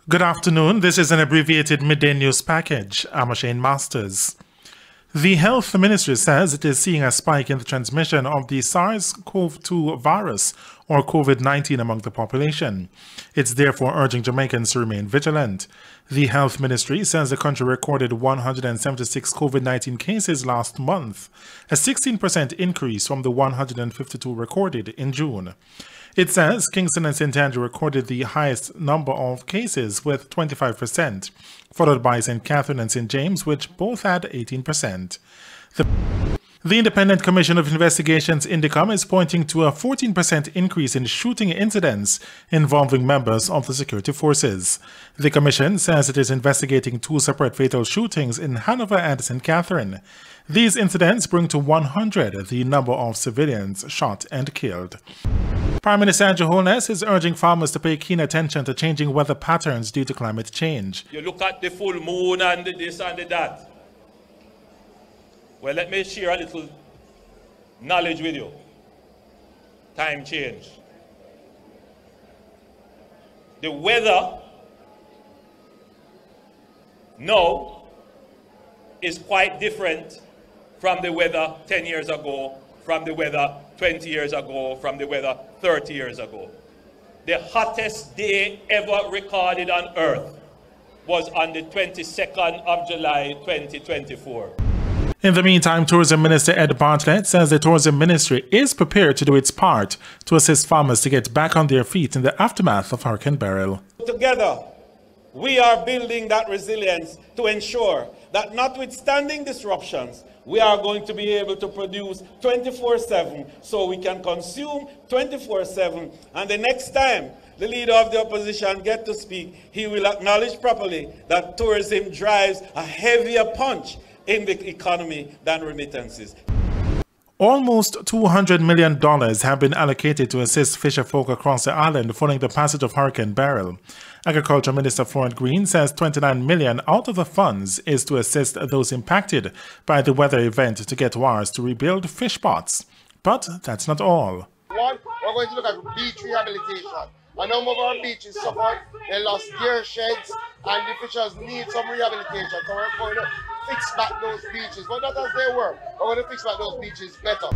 Good afternoon. This is an abbreviated midday news package. I'm Shane Masters. The Health Ministry says it is seeing a spike in the transmission of the SARS-CoV-2 virus or COVID-19 among the population. It's therefore urging Jamaicans to remain vigilant. The Health Ministry says the country recorded 176 COVID-19 cases last month, a 16% increase from the 152 recorded in June. It says Kingston and St. Andrew recorded the highest number of cases with 25%, followed by St. Catherine and St. James, which both had 18%. The Independent Commission of Investigations INDICOM is pointing to a 14% increase in shooting incidents involving members of the security forces. The commission says it is investigating two separate fatal shootings in Hanover and St. Catherine. These incidents bring to 100 the number of civilians shot and killed. Prime Minister Andrew Holness is urging farmers to pay keen attention to changing weather patterns due to climate change. You look at the full moon and the this and the that. Well, let me share a little knowledge with you. Time change. The weather now is quite different from the weather 10 years ago, from the weather 20 years ago, from the weather 30 years ago. The hottest day ever recorded on Earth was on the 22nd of July 2024. In the meantime, Tourism Minister Ed Bartlett says the Tourism Ministry is prepared to do its part to assist farmers to get back on their feet in the aftermath of Hurricane Beryl. Together, we are building that resilience to ensure that notwithstanding disruptions, we are going to be able to produce 24/7 so we can consume 24/7. And the next time the leader of the opposition gets to speak, he will acknowledge properly that tourism drives a heavier punch in the economy than remittances. Almost $200 million have been allocated to assist fisherfolk across the island following the passage of Hurricane Beryl. Agriculture Minister Florent Green says $29 million out of the funds is to assist those impacted by the weather event to get wires to rebuild fish pots. But that's not all. One, we're going to look at beach rehabilitation. A number of our beaches suffered, they lost gear sheds, and the fishers need some rehabilitation. So we're going to fix back those beaches, but not as they were. We're going to fix back those beaches better.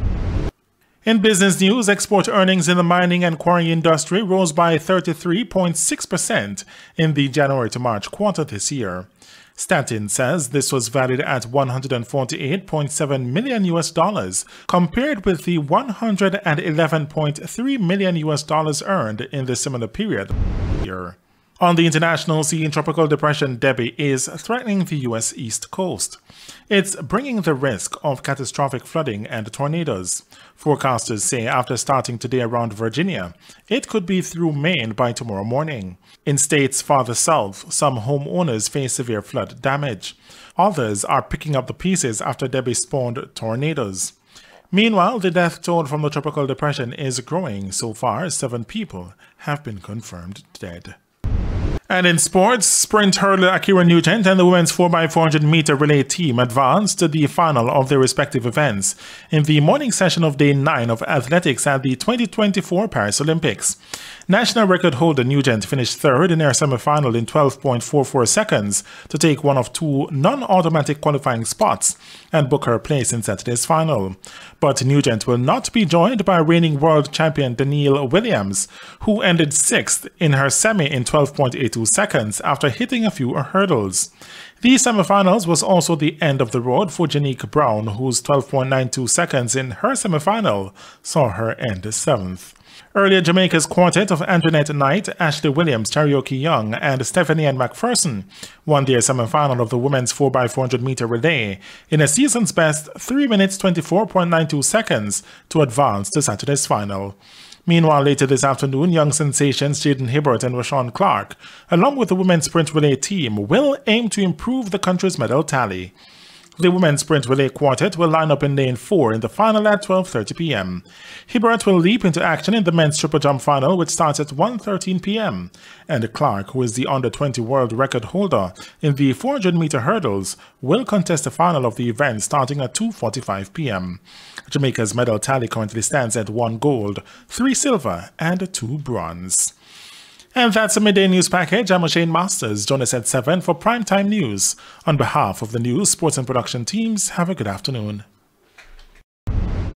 In business news, export earnings in the mining and quarry industry rose by 33.6% in the January to March quarter this year. Statin says this was valued at $148.7 million compared with the $111.3 million earned in the similar period last year. On the international scene, Tropical Depression Debbie is threatening the U.S. East Coast. It's bringing the risk of catastrophic flooding and tornadoes. Forecasters say after starting today around Virginia, it could be through Maine by tomorrow morning. In states farther south, some homeowners face severe flood damage. Others are picking up the pieces after Debbie spawned tornadoes. Meanwhile, the death toll from the tropical depression is growing. So far, 7 people have been confirmed dead. And in sports, sprint hurdler Akira Nugent and the women's 4x400 meter relay team advanced to the final of their respective events in the morning session of day 9 of athletics at the 2024 Paris Olympics. National record holder Nugent finished third in her semifinal in 12.44 seconds to take one of 2 non-automatic qualifying spots and book her place in Saturday's final. But Nugent will not be joined by reigning world champion Danielle Williams, who ended 6th in her semi in 12.82 seconds after hitting a few hurdles. The semifinals was also the end of the road for Janique Brown, whose 12.92 seconds in her semifinal saw her end 7th. Earlier, Jamaica's quartet of Antoinette Knight, Ashley Williams, Karaoke Young, and Stephanie Ann McPherson won their semifinal of the women's 4x400 meter relay in a season's best 3 minutes 24.92 seconds to advance to Saturday's final. Meanwhile, later this afternoon, young sensations Jaden Hibbert and Rashawn Clark, along with the women's sprint relay team, will aim to improve the country's medal tally. The women's sprint relay quartet will line up in lane 4 in the final at 12:30 p.m. Hibbert will leap into action in the men's triple jump final, which starts at 1:13 p.m. And Clark, who is the under-20 world record holder in the 400-meter hurdles, will contest the final of the event starting at 2:45 p.m. Jamaica's medal tally currently stands at 1 gold, 3 silver, and 2 bronze. And that's a midday news package. I'm Shane Masters. Join us at 7 for primetime news. On behalf of the news, sports and production teams, have a good afternoon.